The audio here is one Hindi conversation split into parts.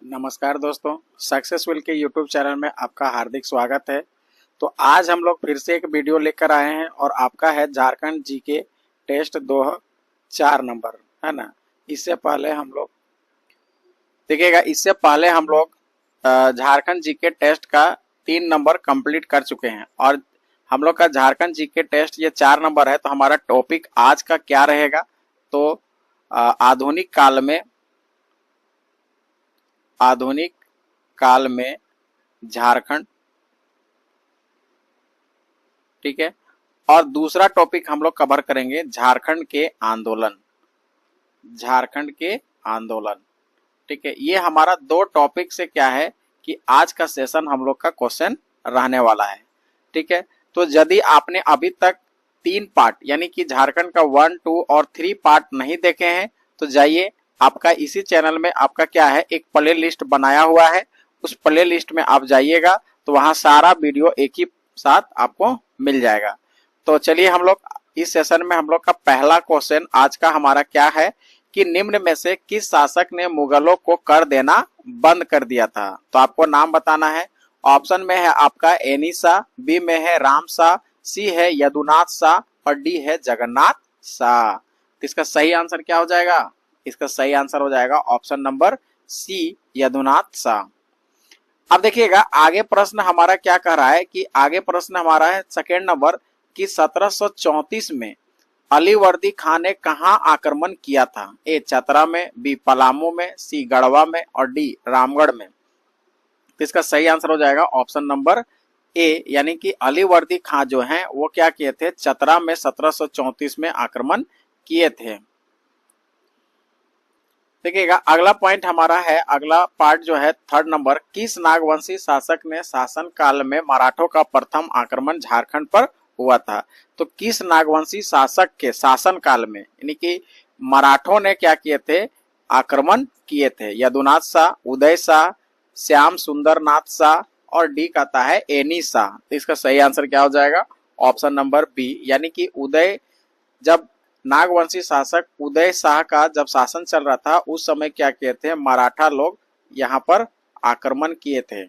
नमस्कार दोस्तों, सक्सेसफुल के यूट्यूब चैनल में आपका हार्दिक स्वागत है। तो आज हम लोग फिर से एक वीडियो लेकर आए हैं और आपका है झारखंड जीके टेस्ट 4 नंबर, है ना। इससे पहले हम लोग झारखंड जीके टेस्ट का 3 नंबर कंप्लीट कर चुके हैं और हम लोग का झारखंड जीके टेस्ट ये 4 नंबर है। तो हमारा टॉपिक आज का क्या रहेगा, तो आधुनिक काल में झारखंड, ठीक है। और दूसरा टॉपिक हम लोग कवर करेंगे झारखंड के आंदोलन, ठीक है। ये हमारा 2 टॉपिक से क्या है कि आज का सेशन हम लोग का क्वेश्चन रहने वाला है, ठीक है। तो यदि आपने अभी तक 3 पार्ट यानी कि झारखंड का 1, 2 और 3 पार्ट नहीं देखे हैं तो जाइए, आपका इसी चैनल में आपका क्या है एक प्ले लिस्ट बनाया हुआ है, उस प्ले लिस्ट में आप जाइएगा तो वहां सारा वीडियो एक ही साथ आपको मिल जाएगा। तो चलिए हम लोग इस सेशन में हम लोग का पहला क्वेश्चन आज का हमारा क्या है कि निम्न में से किस शासक ने मुगलों को कर देना बंद कर दिया था। तो आपको नाम बताना है। ऑप्शन में है आपका एनी शाह, बी में है राम शाह, सी है यदुनाथ शाह और डी है जगन्नाथ शाह। तो इसका सही आंसर क्या हो जाएगा? इसका सही आंसर हो जाएगा option number C, Yadunath Shah. अब देखिएगा आगे प्रश्न हमारा क्या कह रहा है कि आगे प्रश्न हमारा है सेकेंड नंबर कि 1734 में अलीवर्दी खान ने कहां आक्रमण किया था? ए चतरा में, बी पलामू में, सी गढ़वा में और डी रामगढ़ में। तो इसका सही आंसर हो जाएगा ऑप्शन नंबर ए, यानी कि अलीवर्दी खान जो हैं वो क्या किए थे? चतरा में 1734 में आक्रमण किए थे। देखिएगा अगला पॉइंट हमारा है, अगला पार्ट जो है थर्ड नंबर, किस नागवंशी शासक ने शासन काल में मराठों का प्रथम आक्रमण झारखंड पर हुआ था? तो किस नागवंशी शासक के शासन काल में यानी कि मराठों ने क्या किए थे? आक्रमण किए थे। यदुनाथ शाह, उदय शाह, श्याम सुंदर नाथ शाह और डी कहता है एनी शाह। तो इसका सही आंसर क्या हो जाएगा? ऑप्शन नंबर बी, यानी कि जब नागवंशी शासक उदय शाह का जब शासन चल रहा था उस समय क्या किए थे? मराठा लोग यहाँ पर आक्रमण किए थे।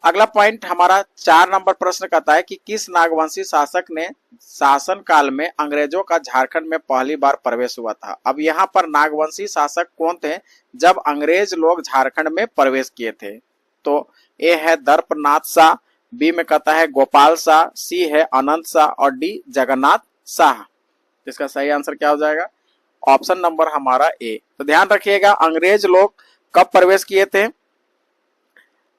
अगला पॉइंट हमारा 4 नंबर प्रश्न कहता है कि किस नागवंशी शासक ने शासन काल में अंग्रेजों का झारखंड में पहली बार प्रवेश हुआ था? अब यहाँ पर नागवंशी शासक कौन थे जब अंग्रेज लोग झारखंड में प्रवेश किए थे? तो ए है दर्पनाथ शाह, बी में कहता है गोपाल शाह, सी है अनंत शाह और डी जगन्नाथ शाह। इसका सही आंसर क्या हो जाएगा? ऑप्शन नंबर हमारा ए। तो ध्यान रखिएगा अंग्रेज लोग कब प्रवेश किए थे?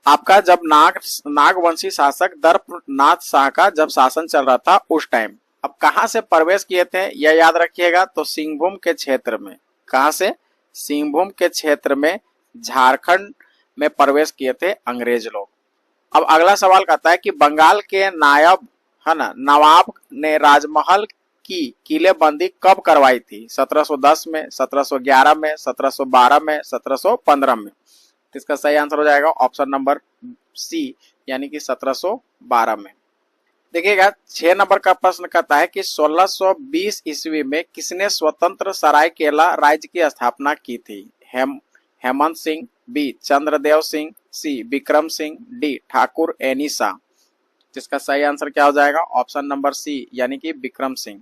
आपका जब नागवंशी शासक दर्पनाथ शाह का जब शासन चल रहा था उस टाइम। अब कहां से प्रवेश किए थे यह याद रखिएगा, तो सिंहभूम के क्षेत्र में। कहां से? सिंहभूम के क्षेत्र में झारखंड में प्रवेश किए थे अंग्रेज लोग। अब अगला सवाल कहता है कि बंगाल के नवाब ने राजमहल की किलेबंदी कब करवाई थी? 1710 में, 1711 में, 1712 में, 1715 में। इसका सही आंसर हो जाएगा ऑप्शन नंबर सी, यानी कि 1712 में। देखिएगा 6 नंबर का प्रश्न कहता है कि 1620 ईस्वी में किसने स्वतंत्र सरायकेला राज्य की स्थापना की थी? हेमंत सिंह, बी चंद्रदेव सिंह, सी विक्रम सिंह, डी ठाकुर एनी शाह। जिसका सही आंसर क्या हो जाएगा? ऑप्शन नंबर सी, यानी कि विक्रम सिंह।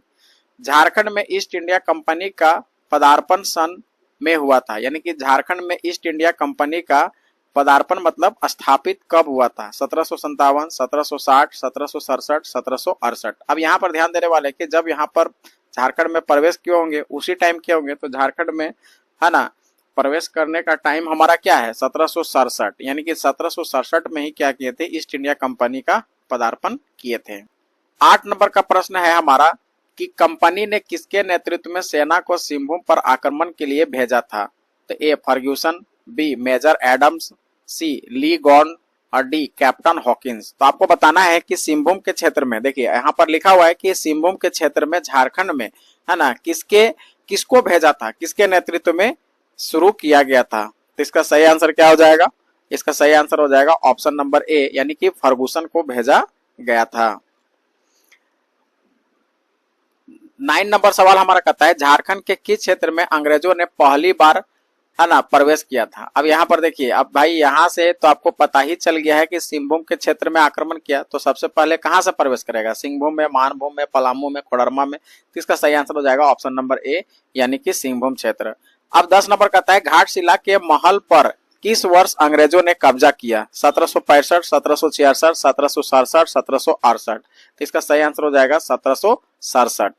झारखंड में ईस्ट इंडिया कंपनी का पदार्पण सन में हुआ था, यानी कि झारखंड में ईस्ट इंडिया कंपनी का पदार्पण मतलब स्थापित कब हुआ था? 1757, 1760, 1767, 1768। अब यहाँ पर ध्यान देने वाले कि जब यहाँ पर झारखंड में प्रवेश किए होंगे उसी टाइम किए होंगे, तो झारखंड में है ना प्रवेश करने का टाइम हमारा क्या है? 1767, यानी कि 1767 में ही क्या किए थे? ईस्ट इंडिया कंपनी का पदार्पण किए थे। 8 नंबर का प्रश्न है हमारा कि कंपनी ने किसके नेतृत्व में सेना को सिंहभूम पर आक्रमण के लिए भेजा था? तो ए फर्ग्यूसन, बी मेजर एडम्स, सी ली गॉन और डी कैप्टन हॉकिंस। तो आपको बताना है कि सिंहभूम के क्षेत्र में, देखिए यहाँ पर लिखा हुआ है कि सिंहभूम के क्षेत्र में झारखंड में है ना किसको भेजा था, किसके नेतृत्व में शुरू किया गया था? तो इसका सही आंसर क्या हो जाएगा? इसका सही आंसर हो जाएगा ऑप्शन नंबर ए, यानी कि फर्गूसन को भेजा गया था। 9 नंबर सवाल हमारा कहता है झारखंड के किस क्षेत्र में अंग्रेजों ने पहली बार है ना, प्रवेश किया था। अब यहाँ पर देखिए, अब भाई यहाँ से तो आपको पता ही चल गया है कि सिंहभूम के क्षेत्र में आक्रमण किया, तो सबसे पहले कहाँ से प्रवेश करेगा, सिंहभूम में, मानभूम में, पलामू में, कोडरमा में। तो इसका सही आंसर हो जाएगा ऑप्शन नंबर ए, यानी कि सिंहभूम क्षेत्र। अब 10 नंबर कहता है घाटशिला के महल पर किस वर्ष अंग्रेजों ने कब्जा किया, 1765, 1766, 1767, 1768। तो इसका सही आंसर हो जाएगा 1767।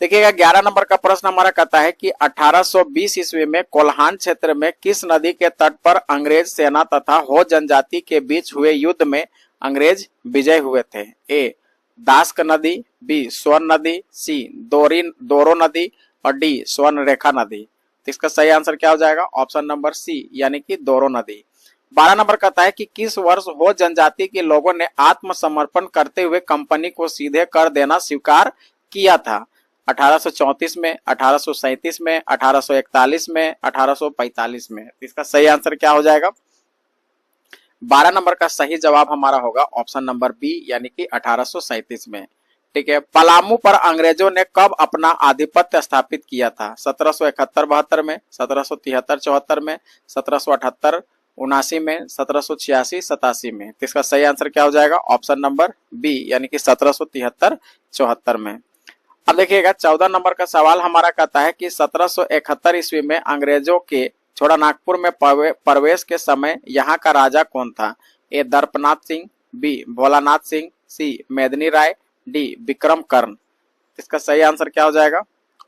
देखिएगा 11 नंबर का प्रश्न हमारा कहता है कि 1820 ईस्वी में कोल्हान क्षेत्र में किस नदी के तट पर अंग्रेज सेना तथा हो जनजाति के बीच हुए युद्ध में अंग्रेज विजय हुए थे। ए दास्क नदी, बी स्वर्ण नदी, सी दोरो नदी और डी स्वर्ण रेखा नदी। तो इसका सही आंसर क्या हो जाएगा, ऑप्शन नंबर सी, यानी कि दोरो नदी। 12 नंबर कहता है कि किस वर्ष हो जनजाति के लोगों ने आत्मसमर्पण करते हुए कंपनी को सीधे कर देना स्वीकार किया था, 1834 में, 1837 में, 1841 में, 1845 में। इसका सही आंसर क्या हो जाएगा, 12 नंबर का सही जवाब हमारा होगा ऑप्शन नंबर बी, यानी कि 1837 में। ठीक है, पलामू पर अंग्रेजों ने कब अपना आधिपत्य स्थापित किया था, 1771-72 में, 1773-74 में, 1778-79 में, 1786-87 में। तो इसका सही आंसर क्या हो जाएगा, ऑप्शन नंबर बी, यानी कि 1773-74 में। अब देखिएगा 14 नंबर का सवाल हमारा कहता है कि 1771 ईस्वी में अंग्रेजों के छोटानागपुर में प्रवेश के समय यहाँ का राजा कौन था, ए दर्पनाथ सिंह, बी भोलानाथ सिंह, सी मेदिनी राय, डी विक्रम कर्ण। इसका सही आंसर क्या हो जाएगा,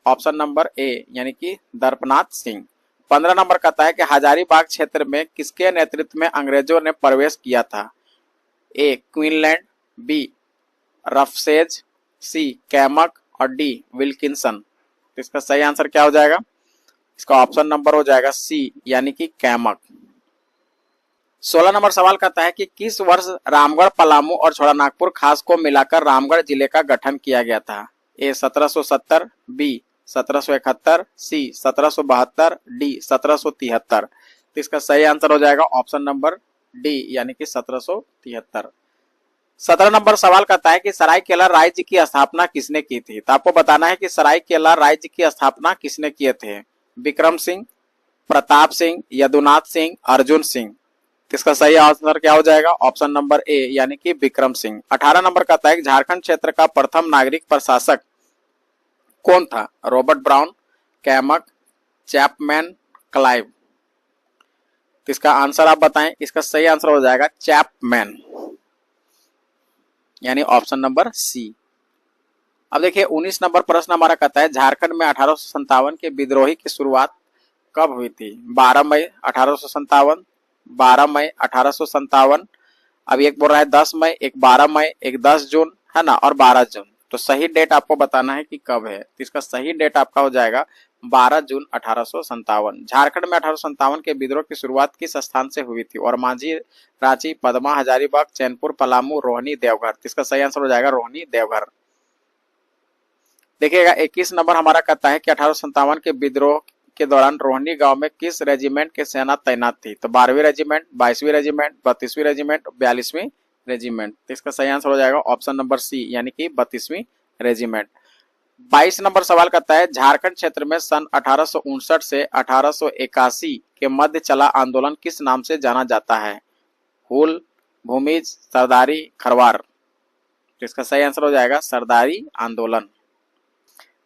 ऑप्शन नंबर ए, यानी कि दर्पनाथ सिंह। 15 नंबर कहता है कि हजारीबाग क्षेत्र में किसके नेतृत्व में अंग्रेजों ने प्रवेश किया था, ए क्वीनलैंड, बी रफसेज, सी कैमक और डी विल्किंसन। इसका सही आंसर क्या हो जाएगा, इसका ऑप्शन नंबर हो जाएगा सी, यानी कि कैमक। 16 नंबर सवाल कहता है कि किस वर्ष रामगढ़, पलामू और छोटानागपुर खास को मिलाकर रामगढ़ जिले का गठन किया गया था, ए 1770, बी 1771, सी 1772, डी 1773। तो इसका सही आंसर हो जाएगा ऑप्शन नंबर डी, यानी कि 1773। 17 नंबर सवाल कहता है कि सरायकेला राज्य की स्थापना किसने की थी। तो आपको बताना है कि सरायकेला राज्य की स्थापना किसने किए थे, विक्रम सिंह, प्रताप सिंह, यदुनाथ सिंह, अर्जुन सिंह। इसका सही आंसर क्या हो जाएगा, ऑप्शन नंबर ए, यानी कि विक्रम सिंह। 18 नंबर कहता है कि झारखंड क्षेत्र का प्रथम नागरिक प्रशासक कौन था, रॉबर्ट ब्राउन, कैमक, चैपमैन, क्लाइव। इसका आंसर आप बताएं। इसका सही आंसर हो जाएगा चैपमैन, यानी ऑप्शन नंबर सी। अब देखिए 19 नंबर प्रश्न हमारा कहता है झारखंड में 1857 के विद्रोही की शुरुआत कब हुई थी, 12 मई 1857, 12 मई 1857। अब एक बोल रहा है 10 मई, एक 12 मई, एक 10 जून, है ना, और 12 जून। तो सही डेट आपको बताना है कि कब है। तो इसका सही डेट आपका हो जाएगा 12 जून 1857। झारखंड में 1857 के विद्रोह की शुरुआत किस स्थान से हुई थी, और मांझी, रांची, पदमा, हजारीबाग, चैनपुर, पलामू, रोहनी, देवघर। इसका सही आंसर हो जाएगा रोहनी, देवघर। देखिएगा 21 नंबर हमारा कहता है कि 1857 के विद्रोह के दौरान रोहनी गांव में किस रेजिमेंट के सेना तैनात थी। तो 12वीं रेजिमेंट, 22वीं रेजिमेंट, 32वीं रेजिमेंट, 42वीं रेजिमेंट। तो इसका सही आंसर हो जाएगा ऑप्शन नंबर सी, यानी कि 32वीं रेजिमेंट। 22 नंबर सवाल करता है झारखंड क्षेत्र में सन 1859 से 1881 के मध्य चला आंदोलन किस नाम से जाना जाता है, हुल, भूमिज, सरदारी, खरवार। तो इसका सही आंसर हो जाएगा सरदारी आंदोलन।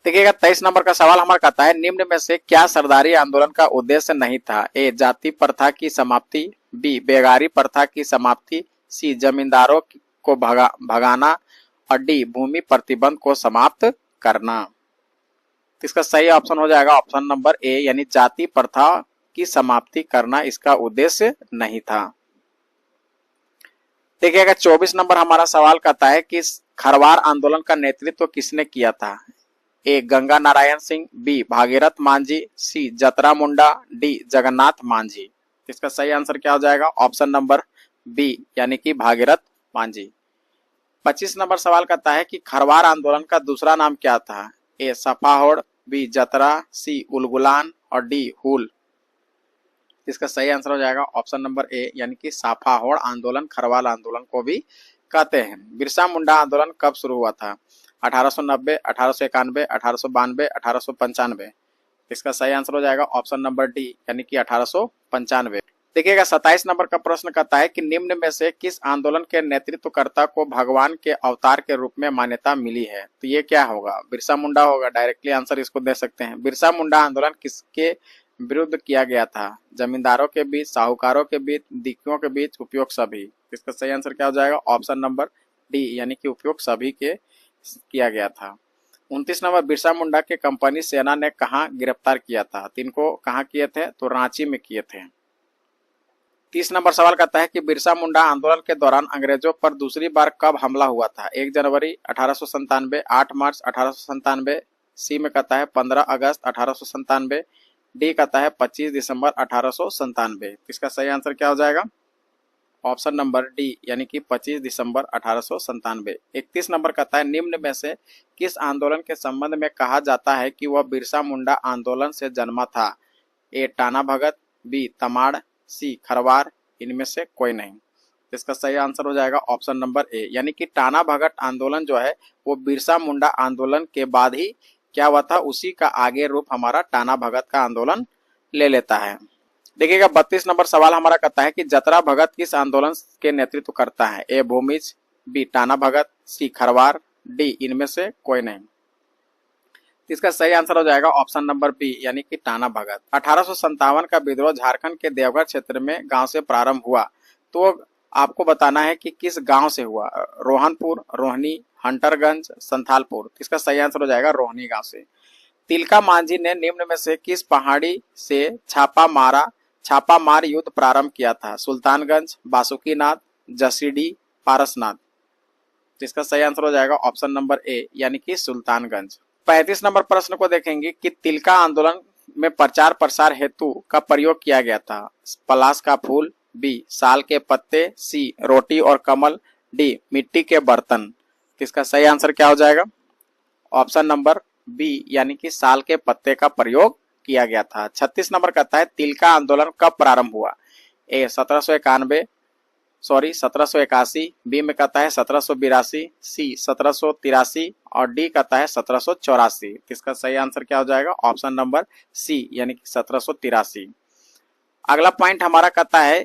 देखिएगा 23 नंबर का सवाल हमारा कहता है निम्न में से क्या सरदारी आंदोलन का उद्देश्य नहीं था, ए जाति प्रथा की समाप्ति, बी बेगारी प्रथा की समाप्ति, सी जमींदारों को भगाना और डी भूमि प्रतिबंध को समाप्त करना। इसका सही ऑप्शन हो जाएगा ऑप्शन नंबर ए, यानी जाति प्रथा की समाप्ति करना इसका उद्देश्य नहीं था। देखिएगा 24 नंबर हमारा सवाल कहता है कि खरवार आंदोलन का नेतृत्व किसने किया था, ए गंगा नारायण सिंह, बी भागीरथ मांझी, सी जतरा मुंडा, डी जगन्नाथ मांझी। इसका सही आंसर क्या हो जाएगा, ऑप्शन नंबर बी, यानी कि भागीरथ मांझी। 25 नंबर सवाल कहता है कि खरवार आंदोलन का दूसरा नाम क्या था, ए सपाहोड़, बी जतरा, सी उलगुलान और डी हुल। इसका सही आंसर हो जाएगा ऑप्शन नंबर ए, यानी कि साफाहोड़ आंदोलन खरवार आंदोलन को भी कहते हैं। बिरसा मुंडा आंदोलन कब शुरू हुआ था, 1890, 1891, 1892, 1895। इसका सही आंसर हो जाएगा ऑप्शन नंबर डी यानी कि 1895। देखिएगा 27 नंबर का प्रश्न कहता है कि निम्न में से किस आंदोलन के नेतृत्वकर्ता को भगवान के अवतार के रूप में मान्यता मिली है। तो ये क्या होगा, बिरसा मुंडा होगा। डायरेक्टली आंसर इसको दे सकते हैं। बिरसा मुंडा आंदोलन किसके विरुद्ध किया गया था? जमींदारों के बीच, साहूकारों के बीच, दिक्कियों के बीच, उपयोग सभी। इसका सही आंसर क्या हो जाएगा? ऑप्शन नंबर डी यानी कि उपयोग सभी के किया गया था। 29 नंबर, बिरसा मुंडा के कंपनी सेना ने कहाँ गिरफ्तार किया था? तो इनको कहाँ किए थे? तो रांची में किए थे। 30 नंबर सवाल कहता है कि बिरसा मुंडा आंदोलन के दौरान अंग्रेजों पर दूसरी बार कब हमला हुआ था? 1 जनवरी 1897, 8 मार्च 1897, सी में कहता है 15 अगस्त 1897, डी कहता है 25 दिसंबर 1897। इसका सही आंसर क्या हो जाएगा? ऑप्शन नंबर डी यानी कि 25 दिसंबर 1897। 31 नंबर कहता है निम्न में से किस आंदोलन के संबंध में कहा जाता है कि वह बिरसा मुंडा आंदोलन से जन्मा था? ए टाना भगत, बी तमाड़, सी खरवार, इनमें से कोई नहीं। इसका सही आंसर हो जाएगा ऑप्शन नंबर ए यानी कि टाना भगत आंदोलन जो है वो बिरसा मुंडा आंदोलन के बाद ही क्या हुआ था, उसी का आगे रूप हमारा टाना भगत का आंदोलन ले लेता है। देखिएगा 32 नंबर सवाल हमारा कहता है कि जतरा भगत किस आंदोलन के नेतृत्व करता है? ए भूमिज, बी टाना भगत, सी खरवार, डी इनमें से कोई नहीं। इसका सही आंसर हो जाएगा ऑप्शन नंबर बी यानी कि टाना भगत। 1857 का विद्रोह झारखंड के देवघर क्षेत्र में गांव से प्रारंभ हुआ। तो आपको बताना है कि किस गांव से हुआ। रोहनपुर, रोहनी, हंटरगंज, संथालपुर। इसका सही आंसर हो जाएगा रोहनी गांव से। तिलका मांझी ने निम्न में से किस पहाड़ी से छापामार युद्ध प्रारंभ किया था? सुल्तानगंज, बासुकीनाथ, जसीडीह, पारसनाथ। इसका सही आंसर हो जाएगा ऑप्शन नंबर ए यानी कि सुल्तानगंज। 35 नंबर प्रश्न को देखेंगे कि तिलका आंदोलन में प्रचार प्रसार हेतु का प्रयोग किया गया था? पलाश का फूल, बी साल के पत्ते, सी रोटी और कमल, डी मिट्टी के बर्तन। इसका सही आंसर क्या हो जाएगा? ऑप्शन नंबर बी यानी कि साल के पत्ते का प्रयोग किया गया था। 36 नंबर कहता है तिलका आंदोलन कब प्रारंभ हुआ? ए 1781, बी में कहता है 1782, सी 1783 और डी कहता है 1784। इसका सही आंसर क्या हो जाएगा? ऑप्शन नंबर सी यानी कि 1783। अगला पॉइंट हमारा कहता है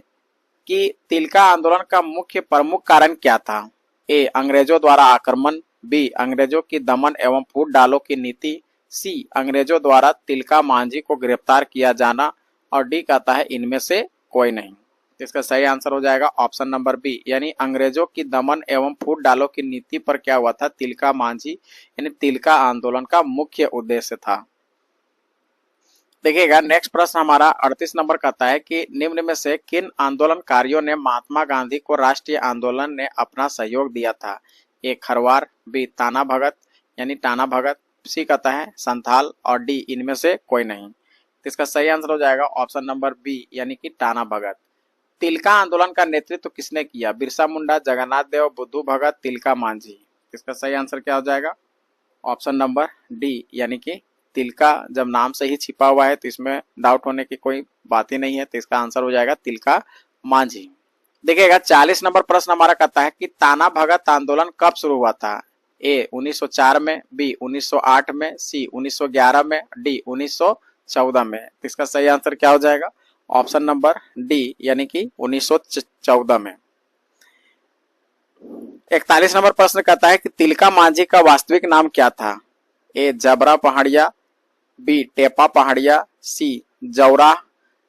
कि तिलका आंदोलन का मुख्य प्रमुख कारण क्या था? ए अंग्रेजों द्वारा आक्रमण, बी अंग्रेजों की दमन एवं फूट डालो की नीति, सी अंग्रेजों द्वारा तिलका मांझी को गिरफ्तार किया जाना और डी कहता है इनमें से कोई नहीं। इसका सही आंसर हो जाएगा ऑप्शन नंबर बी यानी अंग्रेजों की दमन एवं फूट डालो की नीति पर क्या हुआ था? तिलका मांझी यानी तिलका आंदोलन का मुख्य उद्देश्य था। देखिएगा नेक्स्ट प्रश्न हमारा 38 नंबर कहता है कि निम्न में से किन आंदोलनकारियों ने महात्मा गांधी को राष्ट्रीय आंदोलन ने अपना सहयोग दिया था? ए खरवार, बी ताना भगत यानी टाना भगत, सी कहता है संथाल और डी इनमें से कोई नहीं। इसका सही आंसर हो जाएगा ऑप्शन नंबर बी यानी कि टाना भगत। तिलका आंदोलन का नेतृत्व किसने किया? बिरसा मुंडा, जगन्नाथ देव, बुद्धू भगत, तिलका मांझी। इसका सही आंसर क्या हो जाएगा? ऑप्शन नंबर डी यानी कि तिलका जब नाम से ही छिपा हुआ है तो इसमें डाउट होने की कोई बात ही नहीं है। तो इसका आंसर हो जाएगा तिलका मांझी। देखिएगा 40 नंबर प्रश्न हमारा कहता है कि ताना भगत आंदोलन कब शुरू हुआ था? ए 1904 में, बी 1908 में, सी 1911 में, डी 1914 में। तो इसका सही आंसर क्या हो जाएगा? ऑप्शन नंबर डी यानी कि 1914 में। 41 नंबर प्रश्न कहता है कि तिलका मांझी का वास्तविक नाम क्या था? ए जबरा पहाड़िया, बी टेपा पहाड़िया, सी जौरा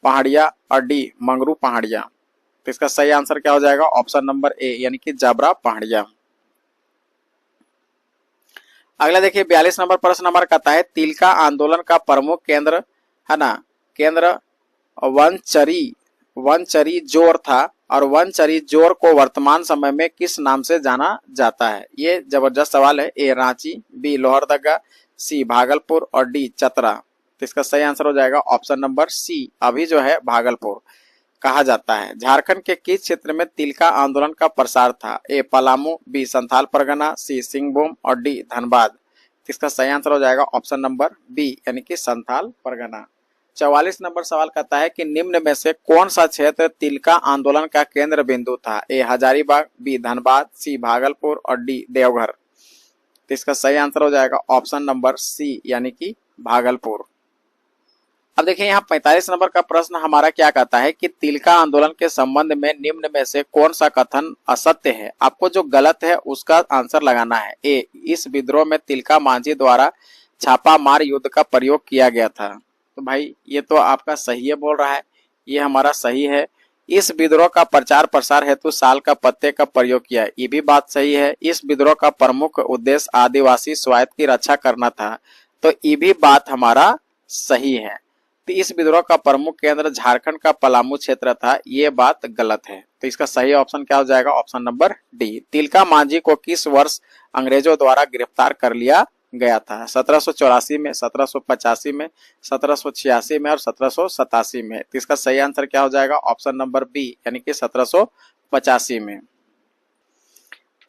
पहाड़िया और डी मंगरू पहाड़िया। तो इसका सही आंसर क्या हो जाएगा? ऑप्शन नंबर ए यानी कि जबरा पहाड़िया। अगला देखिए 42 नंबर प्रश्न हमारा कहता है तिलका आंदोलन का प्रमुख केंद्र है ना, केंद्र वनचरी जोर था और वनचरी जोर को वर्तमान समय में किस नाम से जाना जाता है? ये जबरदस्त सवाल है। ए रांची, बी लोहरदगा, सी भागलपुर और डी चतरा। तो इसका सही आंसर हो जाएगा ऑप्शन नंबर सी अभी जो है भागलपुर कहा जाता है। झारखंड के किस क्षेत्र में तिलका आंदोलन का प्रसार था? ए पलामू, बी संथाल परगना, सी सिंहभूम और डी धनबाद। इसका सही आंसर हो जाएगा ऑप्शन नंबर बी यानी कि संथाल परगना। 44 नंबर सवाल कहता है कि निम्न में से कौन सा क्षेत्र तिलका आंदोलन का केंद्र बिंदु था? ए हजारीबाग, बी धनबाद, सी भागलपुर और डी देवघर। तो इसका सही आंसर हो जाएगा ऑप्शन नंबर सी यानी कि भागलपुर। अब देखिए यहाँ 45 नंबर का प्रश्न हमारा क्या कहता है कि तिलका आंदोलन के संबंध में निम्न में से कौन सा कथन असत्य है। आपको जो गलत है उसका आंसर लगाना है। ए, इस विद्रोह में तिलका मांझी द्वारा छापा मार युद्ध का प्रयोग किया गया था। तो भाई ये तो आपका सही है बोल रहा है, ये हमारा सही है। इस विद्रोह का प्रचार प्रसार हेतु साल का पत्ते का प्रयोग किया, ये भी बात सही है। इस विद्रोह का प्रमुख उद्देश्य आदिवासी स्वायत्त की रक्षा करना था, तो ये भी बात हमारा सही है। तो इस विद्रोह का प्रमुख केंद्र झारखंड का पलामू क्षेत्र था, ये बात गलत है। तो इसका सही ऑप्शन क्या हो जाएगा, option number D. Tilka Manjhi को किस वर्ष अंग्रेजों द्वारा गिरफ्तार कर लिया गया था। 1784 में, 1785 में, 1786 में और 1787 में। तो इसका सही आंसर क्या हो जाएगा, ऑप्शन नंबर बी, यानी कि 1785 में।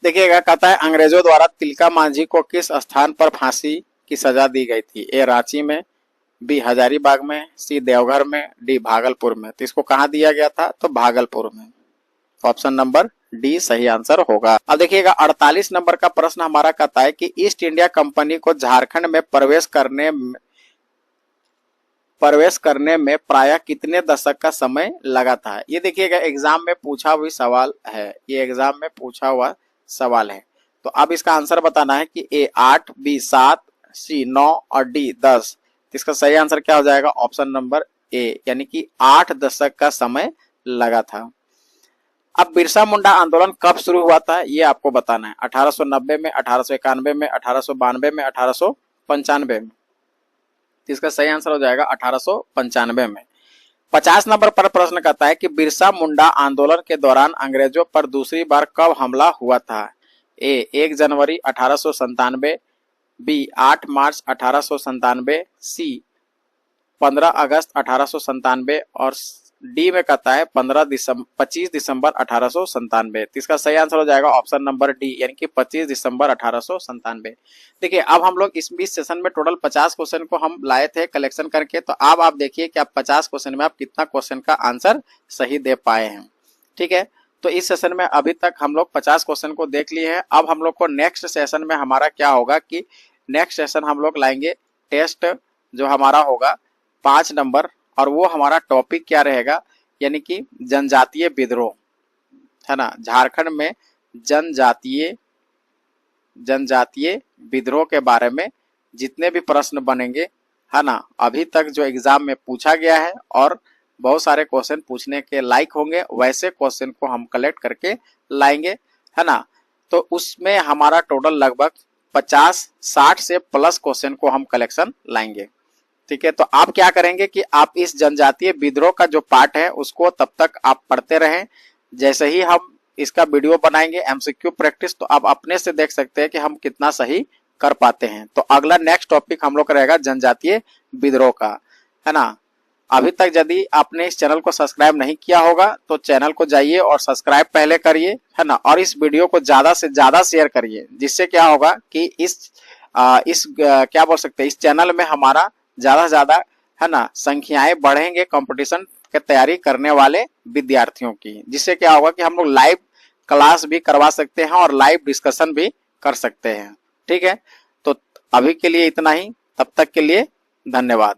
देखिएगा, कहता है अंग्रेजों द्वारा तिलका मांझी को किस स्थान पर फांसी की सजा दी गई थी। ए, रांची में, बी, हजारीबाग में, सी, देवघर में, डी, भागलपुर में। तो इसको कहाँ दिया गया था, तो भागलपुर में। ऑप्शन नंबर डी सही आंसर होगा। अब देखिएगा 48 नंबर का प्रश्न हमारा कहता है कि ईस्ट इंडिया कंपनी को झारखंड में प्रवेश करने में प्रायः कितने दशक का समय लगा था। ये देखिएगा एग्जाम में पूछा हुआ सवाल है, ये एग्जाम में पूछा हुआ सवाल है। तो अब इसका आंसर बताना है कि ए 8, बी 7, सी 9 और डी 10। इसका सही आंसर क्या हो जाएगा, ऑप्शन नंबर ए, यानी कि 8 दशक का समय लगा था। अब बिरसा मुंडा आंदोलन कब शुरू हुआ था, ये आपको बताना है। 1890 में, 1891 में, 1892 में, 1895 में। इसका सही आंसर हो जाएगा 1895 में। 50 नंबर पर प्रश्न कहता है कि बिरसा मुंडा आंदोलन के दौरान अंग्रेजों पर दूसरी बार कब हमला हुआ था। ए, 1 जनवरी 1897, बी, 8 मार्च 1897, सी, 15 अगस्त 1897 और डी में कहता है 25 दिसंबर 1897। तो इसका सही आंसर हो जाएगा ऑप्शन नंबर डी, यानी कि 25 दिसंबर 1897। देखिए अब हम लोग इस 20 सेशन में टोटल 50 क्वेश्चन को हम लाए थे कलेक्शन करके। तो अब आप देखिए कि आप 50 क्वेश्चन में आप कितना क्वेश्चन का आंसर सही दे पाए हैं। ठीक है, तो इस सेशन में अभी तक हम लोग 50 क्वेश्चन को देख लिए हैं। अब हम लोग को नेक्स्ट सेशन में हमारा क्या होगा कि नेक्स्ट सेशन हम लोग लाएंगे टेस्ट जो हमारा होगा 5 नंबर, और वो हमारा टॉपिक क्या रहेगा, यानी कि जनजातीय विद्रोह, है ना। झारखंड में जनजातीय विद्रोह के बारे में जितने भी प्रश्न बनेंगे, है ना, अभी तक जो एग्जाम में पूछा गया है और बहुत सारे क्वेश्चन पूछने के लायक होंगे, वैसे क्वेश्चन को हम कलेक्ट करके लाएंगे, है ना। तो उसमें हमारा टोटल लगभग 50-60 से प्लस क्वेश्चन को हम कलेक्शन लाएंगे। ठीक है, तो आप क्या करेंगे कि आप इस जनजातीय विद्रोह का जो पार्ट है उसको तब तक आप पढ़ते रहें। जैसे ही हम इसका वीडियो बनाएंगे एमसीक्यू प्रैक्टिस, तो आप अपने से देख सकते हैं कि हम कितना सही कर पाते हैं। तो अगला नेक्स्ट टॉपिक हम लोग का रहेगा जनजातीय विद्रोह का, है ना। अभी तक यदि आपने इस चैनल को सब्सक्राइब नहीं किया होगा तो चैनल को जाइए और सब्सक्राइब पहले करिए, है ना, और इस वीडियो को ज्यादा से ज्यादा शेयर करिए, जिससे क्या होगा कि इस क्या बोल सकते हैं, इस चैनल में हमारा ज्यादा से ज्यादा, है ना, संख्याएं बढ़ेंगे कंपटीशन की तैयारी करने वाले विद्यार्थियों की, जिससे क्या होगा कि हम लोग लाइव क्लास भी करवा सकते हैं और लाइव डिस्कशन भी कर सकते हैं। ठीक है, तो अभी के लिए इतना ही, तब तक के लिए धन्यवाद।